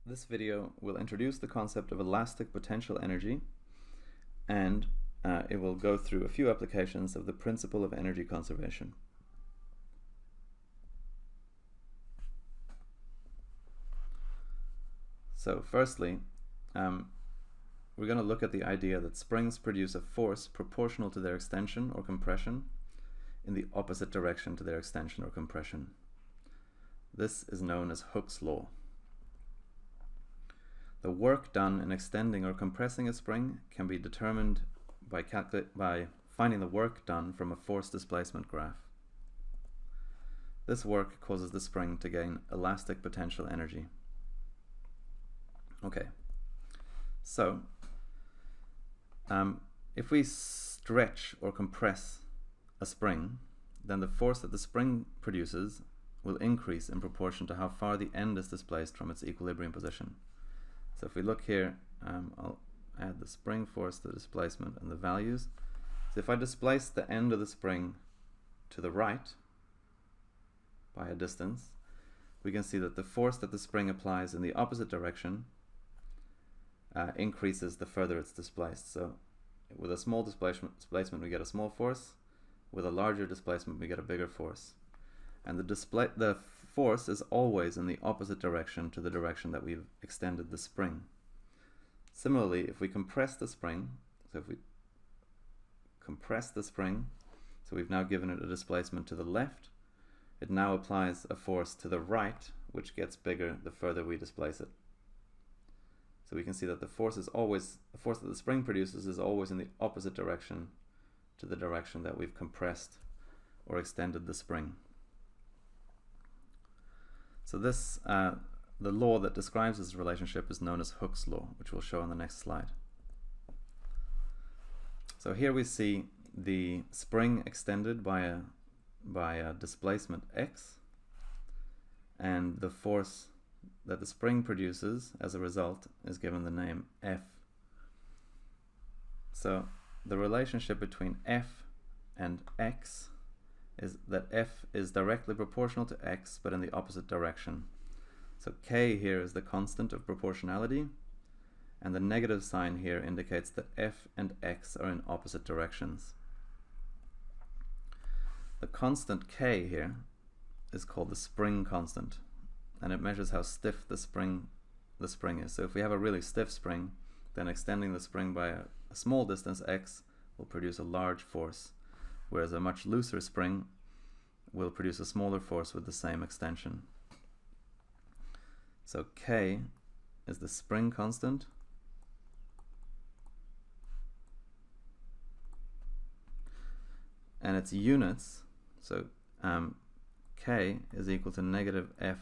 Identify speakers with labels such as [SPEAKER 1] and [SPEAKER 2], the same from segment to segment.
[SPEAKER 1] This video will introduce the concept of elastic potential energy, and it will go through a few applications of the principle of energy conservation. So firstly, we're going to look at the idea that springs produce a force proportional to their extension or compression in the opposite direction to their extension or compression. This is known as Hooke's law. The work done in extending or compressing a spring can be determined by finding the work done from a force displacement graph. This work causes the spring to gain elastic potential energy. Okay, so if we stretch or compress a spring, then the force that the spring produces will increase in proportion to how far the end is displaced from its equilibrium position. So if we look here, I'll add the spring force, the displacement, and the values. So if I displace the end of the spring to the right by a distance, we can see that the force that the spring applies in the opposite direction increases the further it's displaced. So with a small displacement we get a small force. With a larger displacement we get a bigger force. And the force is always in the opposite direction to the direction that we've extended the spring. Similarly, if we compress the spring, so if we compress the spring, so we've now given it a displacement to the left, it now applies a force to the right, which gets bigger the further we displace it. So we can see that the force that the spring produces is always in the opposite direction to the direction that we've compressed or extended the spring. So this, the law that describes this relationship is known as Hooke's law, which we'll show on the next slide. So here we see the spring extended by a displacement x, and the force that the spring produces as a result is given the name F. So the relationship between F and x is that F is directly proportional to x but in the opposite direction. So K here is the constant of proportionality, and the negative sign here indicates that F and x are in opposite directions. The constant K here is called the spring constant, and it measures how stiff the spring is. So if we have a really stiff spring, then extending the spring by a small distance x will produce a large force, whereas a much looser spring will produce a smaller force with the same extension. So K is the spring constant, and its units, so K is equal to negative F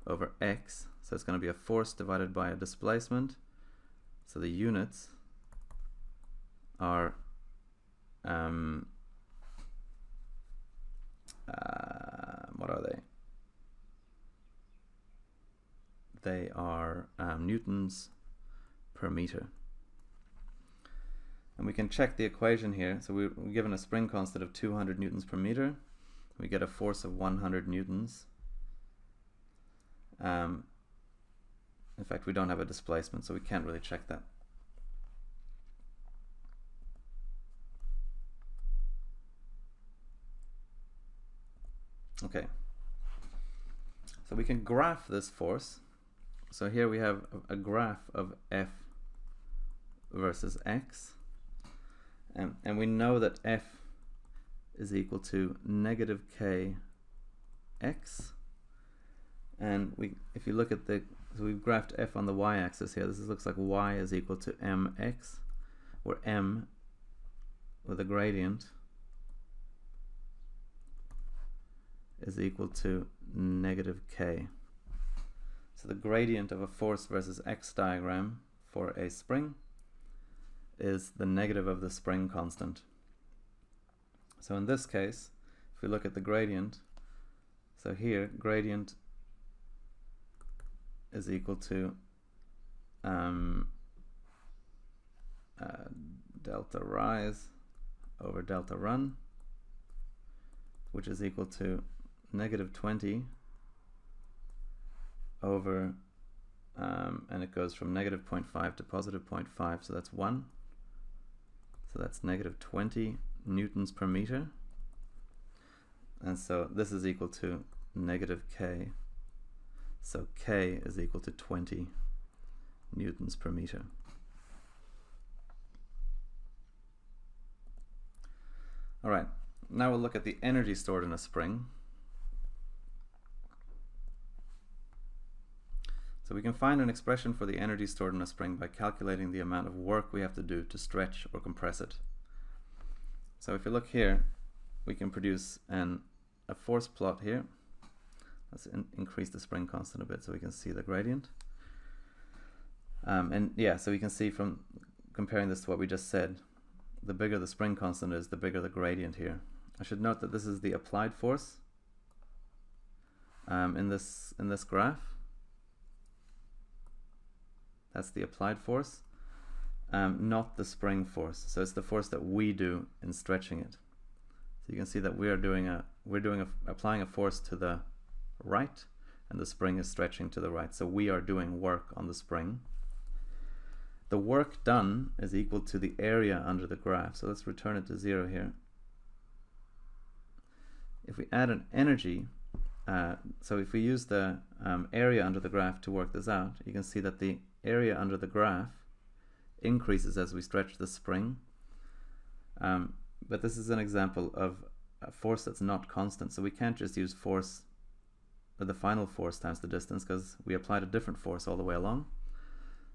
[SPEAKER 1] over x, so it's going to be a force divided by a displacement. So the units are what are they? They are newtons per meter. And we can check the equation here. So we're given a spring constant of 200 newtons per meter. We get a force of 100 newtons. In fact, we don't have a displacement, so we can't really check that. Okay, so we can graph this force. So here we have a graph of F versus x, and we know that F is equal to negative K x, and if you look at so we've graphed F on the y-axis here. This looks like y is equal to mx, where m, with a gradient, is equal to negative K. So the gradient of a force versus x diagram for a spring is the negative of the spring constant. So in this case, if we look at the gradient, so here gradient is equal to delta rise over delta run, which is equal to negative 20 over and it goes from negative 0.5 to positive 0.5, so that's 1. So that's negative 20 newtons per meter. And so this is equal to negative K. So K is equal to 20 newtons per meter. All right, now we'll look at the energy stored in a spring. So we can find an expression for the energy stored in a spring by calculating the amount of work we have to do to stretch or compress it. So if you look here, we can produce a force plot here. Let's increase the spring constant a bit so we can see the gradient. And yeah, so we can see from comparing this to what we just said, the bigger the spring constant is, the bigger the gradient here. I should note that this is the applied force in this graph. That's the applied force, not the spring force. So it's the force that we do in stretching it. So you can see that applying a force to the right, and the spring is stretching to the right. So we are doing work on the spring. The work done is equal to the area under the graph. So let's return it to 0 here. If we add an energy, so if we use the area under the graph to work this out, you can see that the area under the graph increases as we stretch the spring. But this is an example of a force that's not constant. So we can't just use force, or the final force times the distance, because we applied a different force all the way along.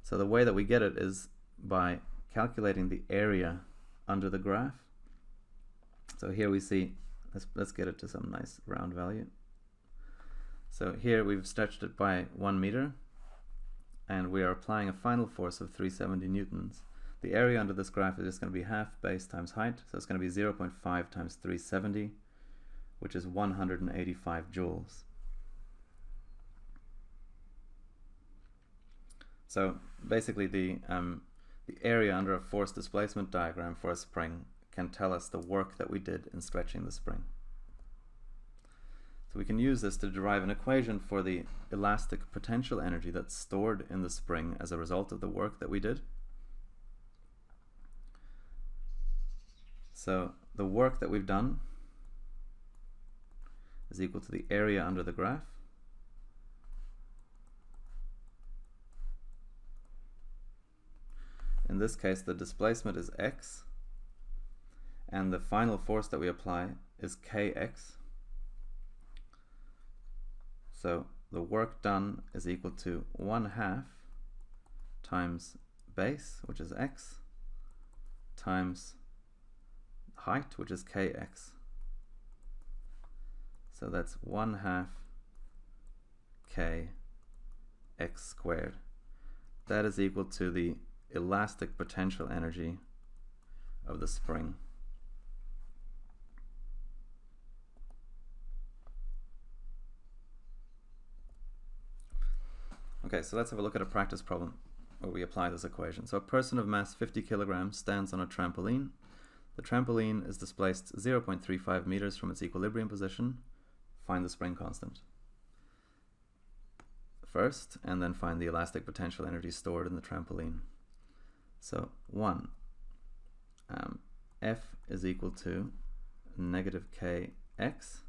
[SPEAKER 1] So the way that we get it is by calculating the area under the graph. So here we see, let's get it to some nice round value. So here we've stretched it by 1 meter, and we are applying a final force of 370 newtons. The area under this graph is just going to be half base times height, so it's going to be 0.5 times 370, which is 185 joules. So basically the area under a force displacement diagram for a spring can tell us the work that we did in stretching the spring. So we can use this to derive an equation for the elastic potential energy that's stored in the spring as a result of the work that we did. So the work that we've done is equal to the area under the graph. In this case, the displacement is x, and the final force that we apply is kx. So the work done is equal to 1/2 times base, which is x, times height, which is kx. So that's 1/2 kx squared. That is equal to the elastic potential energy of the spring. Okay, so let's have a look at a practice problem where we apply this equation. So a person of mass 50 kilograms stands on a trampoline. The trampoline is displaced 0.35 meters from its equilibrium position. Find the spring constant first, and then find the elastic potential energy stored in the trampoline. So 1, F is equal to negative kx.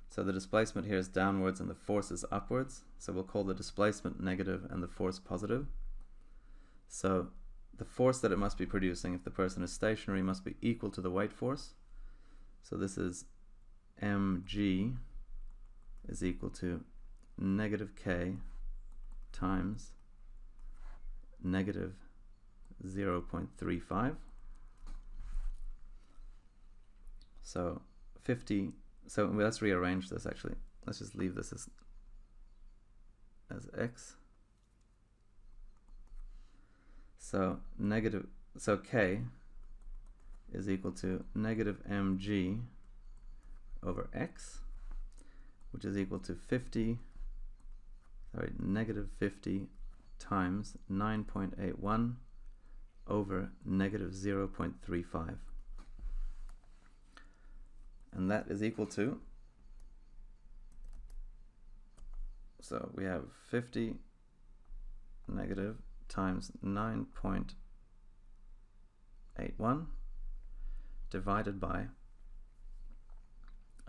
[SPEAKER 1] So the displacement here is downwards and the force is upwards. So we'll call the displacement negative and the force positive. So the force that it must be producing if the person is stationary must be equal to the weight force. So this is mg is equal to negative k times negative 0.35. So 50. So let's rearrange this actually. Let's just leave this as x. So k is equal to negative mg over x, which is equal to negative 50 times 9.81 over negative 0.35. And that is equal to, so we have 50 negative times 9.81 divided by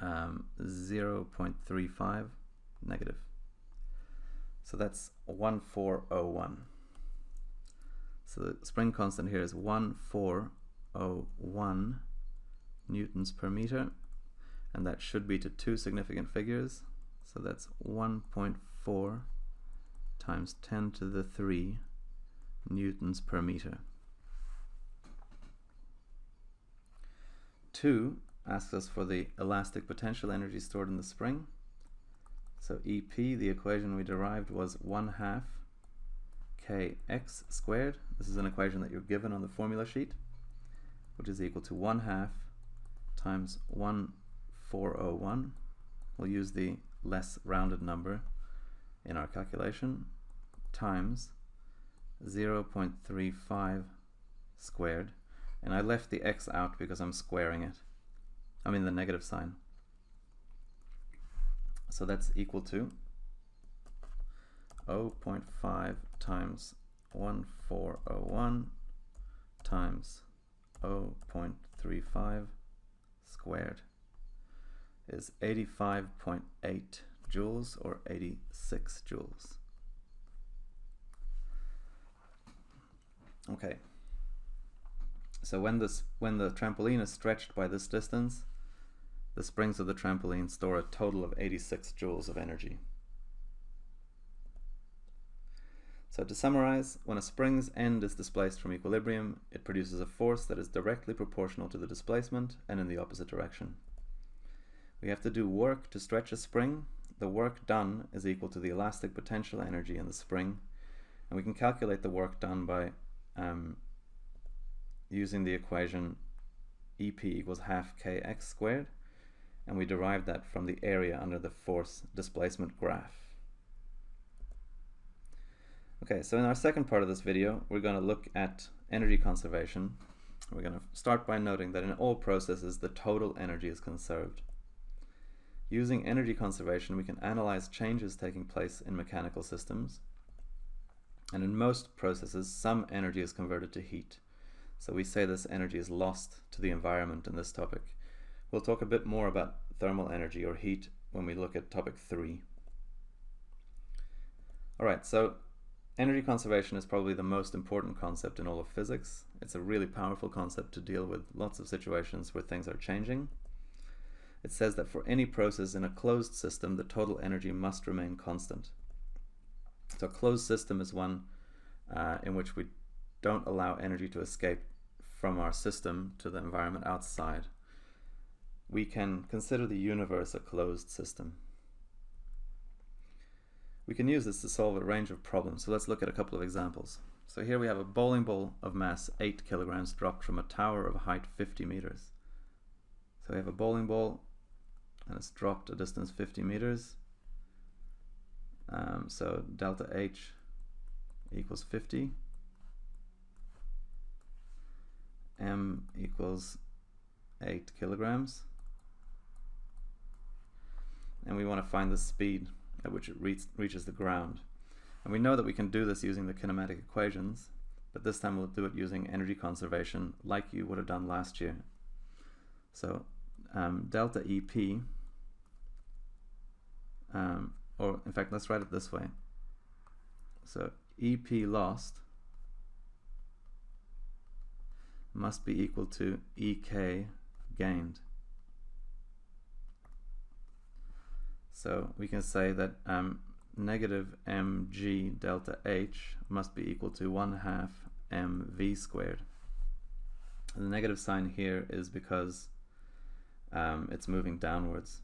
[SPEAKER 1] 0.35 negative. So that's 1401. So the spring constant here is 1401 newtons per meter, and that should be to two significant figures. So that's 1.4 times 10 to the 3 newtons per meter. 2 asks us for the elastic potential energy stored in the spring. So EP, the equation we derived, was 1/2 kx squared. This is an equation that you're given on the formula sheet, which is equal to 1/2 times 1401. We'll use the less rounded number in our calculation, times 0.35 squared. And I left the x out because I'm squaring it. I mean the negative sign. So that's equal to 0.5 times 1401 times 0.35 squared is 85.8 joules, or 86 joules. Okay. So when the trampoline is stretched by this distance, the springs of the trampoline store a total of 86 joules of energy. So to summarize, when a spring's end is displaced from equilibrium, it produces a force that is directly proportional to the displacement and in the opposite direction. We have to do work to stretch a spring. The work done is equal to the elastic potential energy in the spring, and we can calculate the work done by using the equation EP equals 1/2 kx squared, and we derived that from the area under the force displacement graph. Okay, so in our second part of this video, we're going to look at energy conservation. We're going to start by noting that in all processes, the total energy is conserved. Using energy conservation, we can analyze changes taking place in mechanical systems. And in most processes, some energy is converted to heat. So we say this energy is lost to the environment in this topic. We'll talk a bit more about thermal energy or heat when we look at topic 3. Alright, so energy conservation is probably the most important concept in all of physics. It's a really powerful concept to deal with lots of situations where things are changing. It says that for any process in a closed system, the total energy must remain constant. So a closed system is one in which we don't allow energy to escape from our system to the environment outside. We can consider the universe a closed system. We can use this to solve a range of problems. So let's look at a couple of examples. So here we have a bowling ball of mass 8 kilograms dropped from a tower of height 50 meters. So we have a bowling ball and it's dropped a distance 50 meters. So delta H equals 50. M equals 8 kilograms. And we want to find the speed at which it reaches the ground. And we know that we can do this using the kinematic equations, but this time we'll do it using energy conservation like you would have done last year. So delta EP, or in fact let's write it this way. So EP lost must be equal to EK gained. So we can say that negative mg delta H must be equal to 1/2 mv squared. And the negative sign here is because it's moving downwards.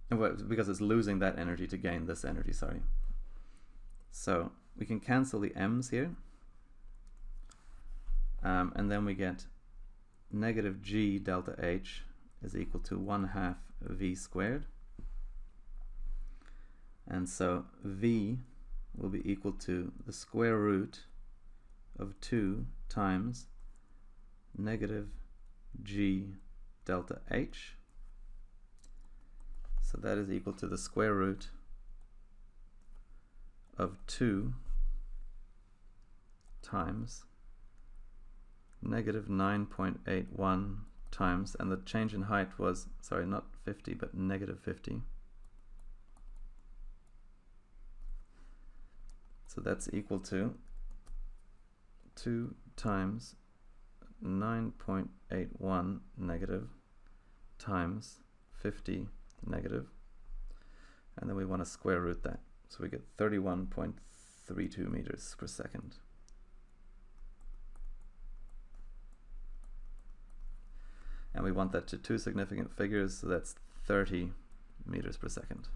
[SPEAKER 1] Because it's losing that energy to gain this energy, sorry. So we can cancel the m's here. And then we get negative g delta H is equal to 1/2 v squared. And so v will be equal to the square root of 2 times negative g delta H. So that is equal to the square root of 2 times negative 9.81 times, and the change in height was, sorry, not 50, but negative 50. So that's equal to 2 times 9.81 negative times 50 negative, and then we want to square root that. So we get 31.32 meters per second. And we want that to two significant figures, so that's 30 meters per second.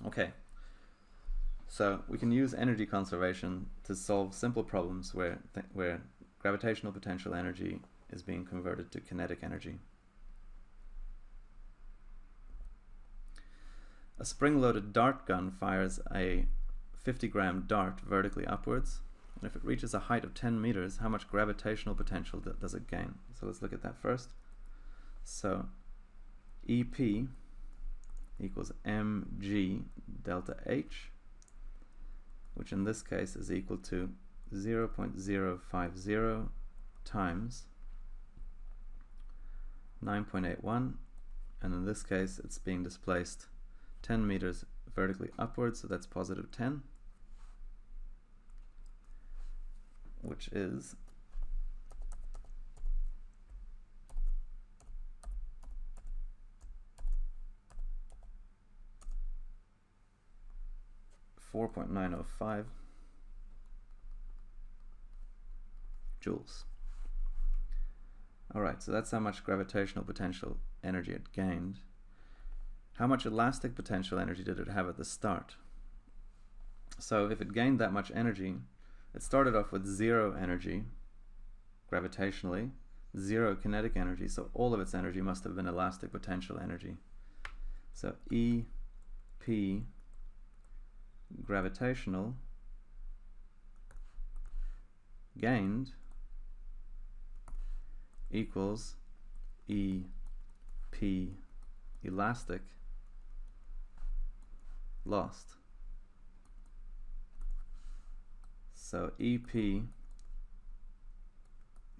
[SPEAKER 1] Okay, so we can use energy conservation to solve simple problems where gravitational potential energy is being converted to kinetic energy. A spring-loaded dart gun fires a 50-gram dart vertically upwards, and if it reaches a height of 10 meters, how much gravitational potential does it gain? So let's look at that first. So EP equals mg delta h, which in this case is equal to 0.050 times 9.81, and in this case it's being displaced 10 meters vertically upwards, so that's positive 10, which is 4.905 joules. Alright, so that's how much gravitational potential energy it gained. How much elastic potential energy did it have at the start? So if it gained that much energy, it started off with 0 energy gravitationally, 0 kinetic energy, so all of its energy must have been elastic potential energy. So EP gravitational gained equals EP elastic lost. So EP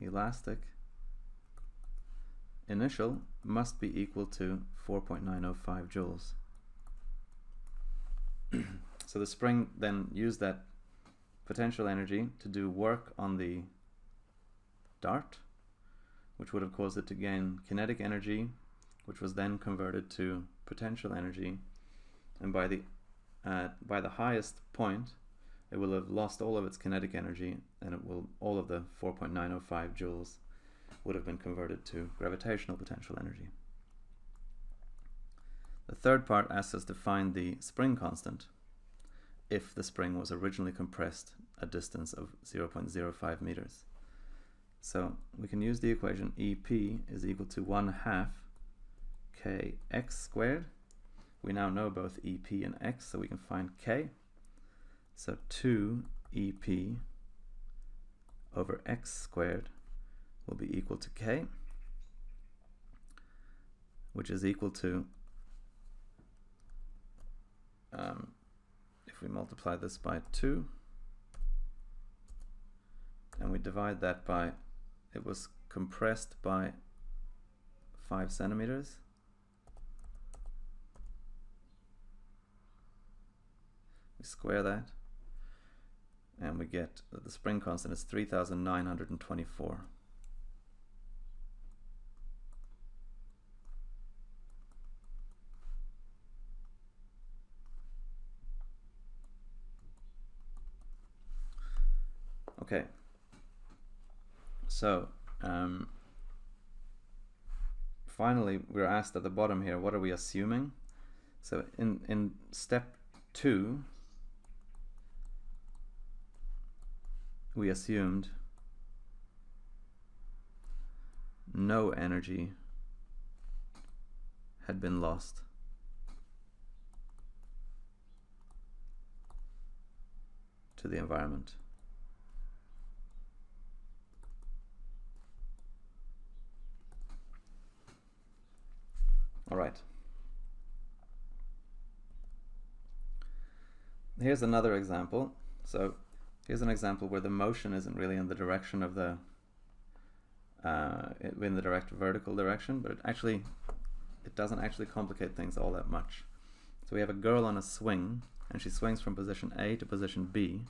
[SPEAKER 1] elastic initial must be equal to 4.905 joules. So the spring then used that potential energy to do work on the dart, which would have caused it to gain kinetic energy, which was then converted to potential energy, and by the highest point it will have lost all of its kinetic energy, and all of the 4.905 joules would have been converted to gravitational potential energy. The third part asks us to find the spring constant if the spring was originally compressed a distance of 0.05 meters. So we can use the equation EP is equal to 1/2 kx squared. We now know both EP and x, so we can find k. So 2 EP over x squared will be equal to k, which is equal to, if we multiply this by 2 and we divide that by, it was compressed by 5 centimeters. We square that and we get that the spring constant is 3,924. Okay, so finally we're asked at the bottom here, what are we assuming? So in step 2 we assumed no energy had been lost to the environment. All right. here's another example. So here's an example where the motion isn't really in the direction of the in the direct vertical direction, but it doesn't actually complicate things all that much. So we have a girl on a swing, and she swings from position A to position B.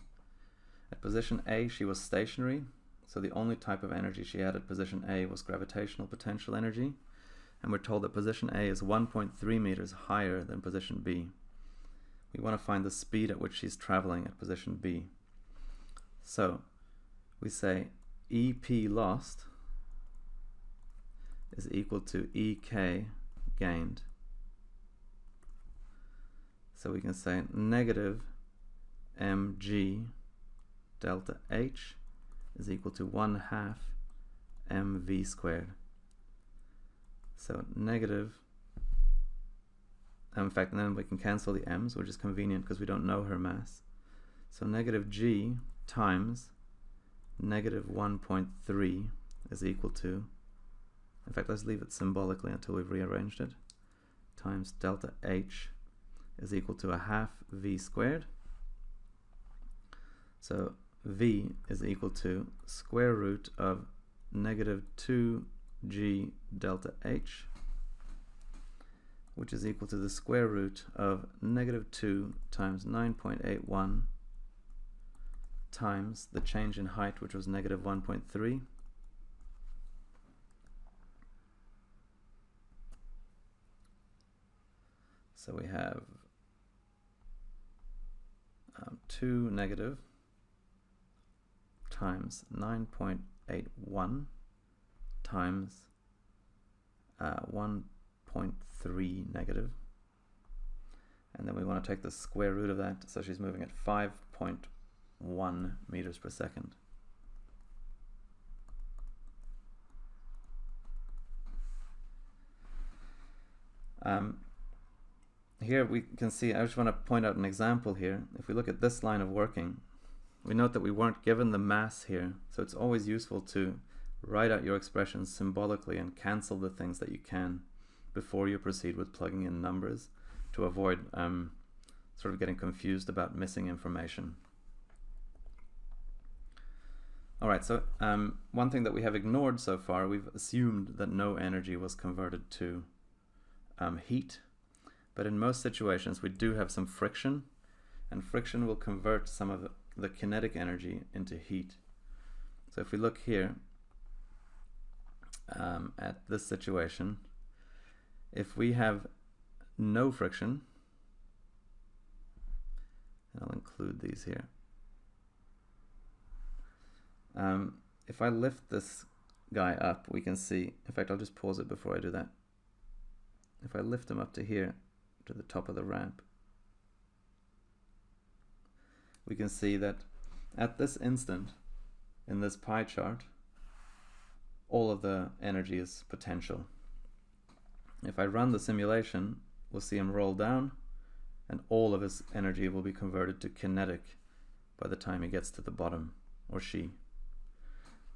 [SPEAKER 1] At position A, she was stationary, so the only type of energy she had at position A was gravitational potential energy, and we're told that position A is 1.3 meters higher than position B. We want to find the speed at which she's traveling at position B. So we say EP lost is equal to EK gained. So we can say negative mg delta H is equal to 1/2 mv squared. So negative, in fact, and then we can cancel the m's, which is convenient because we don't know her mass. So negative g times negative 1.3 is equal to, in fact, let's leave it symbolically until we've rearranged it, times delta H is equal to 1/2 v squared. So v is equal to square root of negative 2g delta H, which is equal to the square root of negative 2 times 9.81 times the change in height, which was negative 1.3. So we have 2 negative times 9.81 times 1.3 negative, and then we want to take the square root of that, so she's moving at 5.1 meters per second. Here we can see, I just want to point out an example here. If we look at this line of working, we note that we weren't given the mass here, so it's always useful to write out your expressions symbolically and cancel the things that you can before you proceed with plugging in numbers, to avoid sort of getting confused about missing information. Alright, so one thing that we have ignored so far, we've assumed that no energy was converted to heat, but in most situations we do have some friction, and friction will convert some of the kinetic energy into heat. So if we look here at this situation, if we have no friction, and I'll include these here, if I lift this guy up, we can see, in fact I'll just pause it before I do that. If I lift him up to here, to the top of the ramp, we can see that at this instant in this pie chart, all of the energy is potential. If I run the simulation, we'll see him roll down, and all of his energy will be converted to kinetic by the time he gets to the bottom, or she.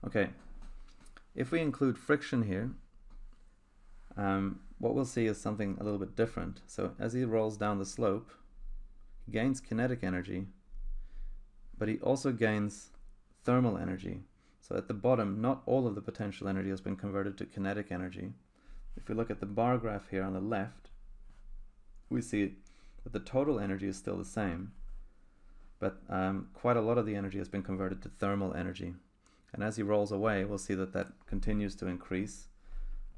[SPEAKER 1] Okay, if we include friction here, what we'll see is something a little bit different. So as he rolls down the slope, he gains kinetic energy, but he also gains thermal energy. So at the bottom, not all of the potential energy has been converted to kinetic energy. If we look at the bar graph here on the left, we see that the total energy is still the same, but quite a lot of the energy has been converted to thermal energy. And as he rolls away, we'll see that that continues to increase,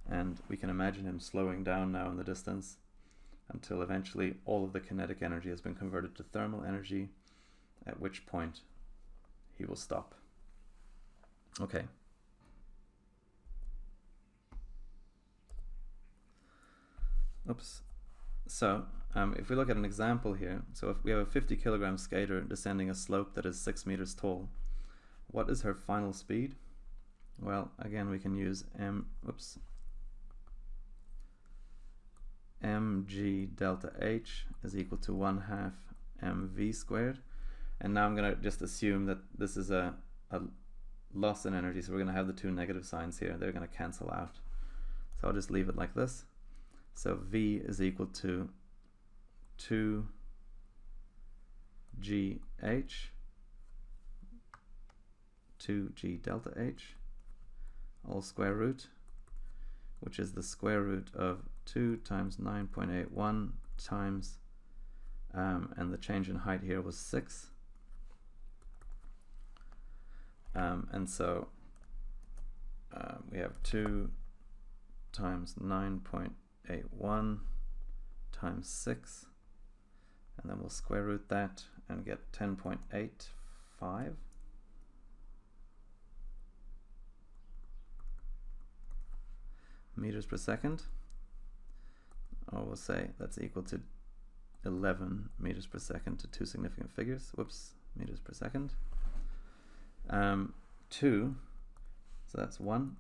[SPEAKER 1] and we can imagine him slowing down now in the distance until eventually all of the kinetic energy has been converted to thermal energy, at which point he will stop. Okay. Oops. So if we look at an example here, so if we have a 50 kilogram skater descending a slope that is 6 meters tall, what is her final speed? Well, again, we can use mg delta H is equal to 1/2 mv squared. And now I'm going to just assume that this is a loss in energy, so we're going to have the two negative signs here. They're going to cancel out. So I'll just leave it like this. So V is equal to 2 GH 2G delta H all square root, which is the square root of 2 times 9.81 times, and the change in height here was 6. And so we have 2 times 9.81 times 6, and then we'll square root that and get 10.85. meters per second, or we'll say that's equal to 11 meters per second to two significant figures. Whoops, meters per second. 2, so that's 1.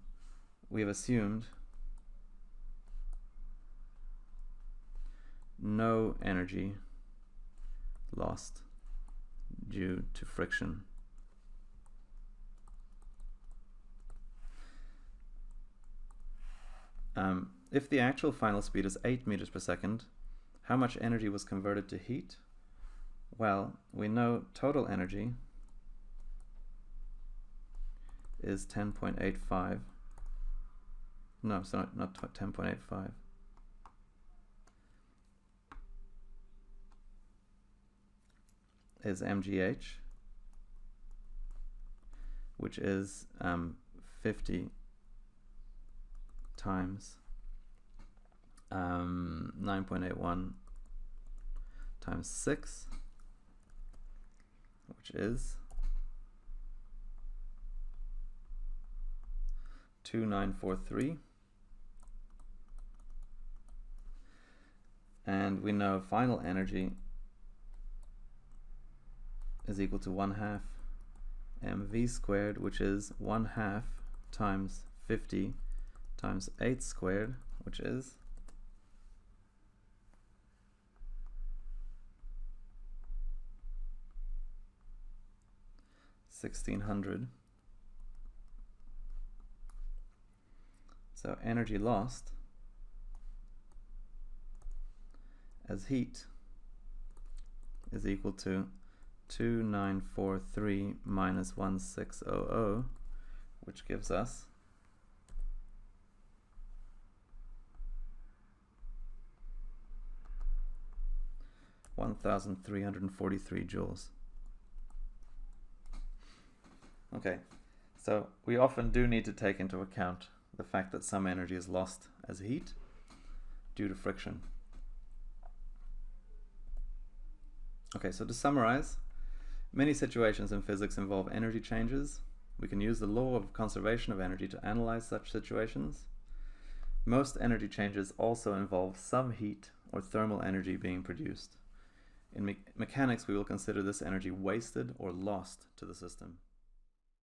[SPEAKER 1] We have assumed no energy lost due to friction. If the actual final speed is 8 meters per second, how much energy was converted to heat? Well, we know total energy is 10.85. No, sorry, not 10.85. Is mgh, which is 50 times 9.81 times 6, which is 2943. And we know final energy is equal to 1/2 mv squared, which is 1/2 times 50 times 8 squared, which is 1600. So energy lost as heat is equal to 2943 minus 1600, which gives us 1,343 joules. Okay, so we often do need to take into account the fact that some energy is lost as heat due to friction. Okay, so to summarize, many situations in physics involve energy changes. We can use the law of conservation of energy to analyze such situations. Most energy changes also involve some heat or thermal energy being produced. In mechanics, we will consider this energy wasted or lost to the system.